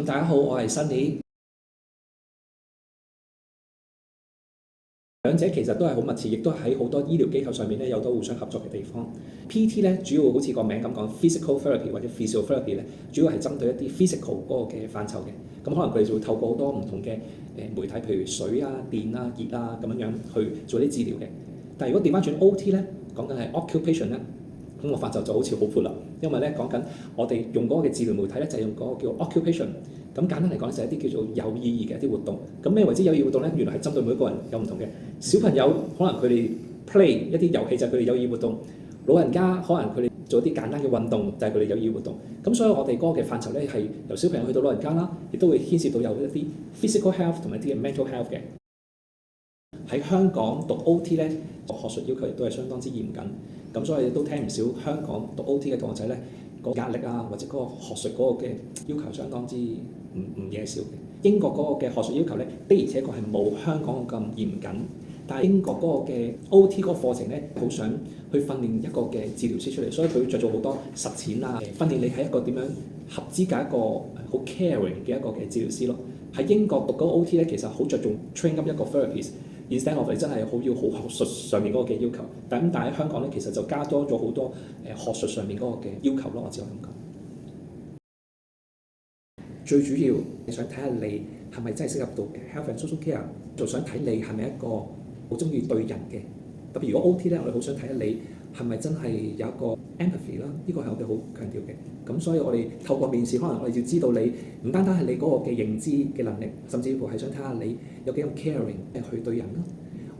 大家好，我係 Sunny。兩者其實都係好密切，亦都喺好多醫療機構上面咧有多互相合作嘅地方。PT 咧主要好似個名咁講 physical therapy 或者 physiotherapy 咧，主要係針對一啲 physical 嗰個嘅範疇嘅。咁可能佢哋就會透過好多唔同嘅媒體，譬如水啊、電啊、熱啊咁樣去做啲治療嘅。但係如果調翻轉 OT 咧，講緊係 occupation 咧，咁個範疇就好似好闊啦。因為咧講緊我哋用嗰個嘅治療媒體咧，就係用嗰個叫 occupation。咁簡單嚟講就係一啲叫做有意義嘅一啲活動。咁咩為之有意義活動咧？原來係針對每一個人有唔同嘅。小朋友可能佢哋 play 一啲遊戲就係佢哋有意義活動，老人家可能佢哋做一啲簡單嘅運動就係佢哋有意義活動。咁所以我哋嗰個嘅範疇咧係由小朋友去到老人家啦，亦都會牽涉到有一啲 physical health 同埋一啲嘅 mental health 嘅。喺香港讀 OT 咧，學術要求亦都係相當之嚴謹。咁所以都聽唔少香港讀 OT 嘅同學仔咧，個壓力啊或者嗰個學術嗰個嘅要求相當之唔嘢少嘅。英國嗰個嘅學術要求咧，的而且確係冇香港咁嚴謹。但係英國嗰個嘅 OT 嗰個課程咧，好想去訓練一個嘅治療師出嚟，所以佢着做好多實踐啊，訓練你係一個點樣合資格一個好 caring 嘅一個嘅治療師咯。喺英國讀嗰個 OT 咧，其實好着重 train up 一個 therapist。instead of 你真係好要好學術上面嗰個嘅要求，但係喺香港咧，其實就加多咗好多學術上面嗰個嘅要求咯，我只可以咁講。最主要你想睇下你係咪真係適合到嘅 health and social care， 就想睇你係咪一個好中意對人嘅。特別如果 OT 咧，我哋好想睇下你係咪真係有一個 empathy 啦，呢個係我哋好強調嘅。咁所以我哋透過面試，可能我哋要知道你唔單單係你嗰個嘅認知嘅能力，甚至乎係想睇下你有幾咁 caring 去對人啦。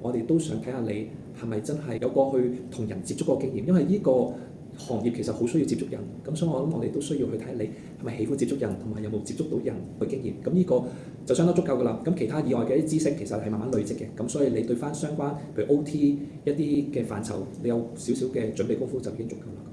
我哋都想睇下你係咪真係有過去同人接觸過經驗，因為呢個行業其實好需要接觸人。咁所以我諗我哋都需要去睇下你係咪喜歡接觸人，同埋有冇接觸到人嘅經驗。咁呢個就相當足夠㗎啦。咁其他以外嘅啲知識其實係慢慢累積嘅。咁所以你對翻相關譬如 OT 一啲嘅範疇，你有少少嘅準備功夫就已經足夠啦。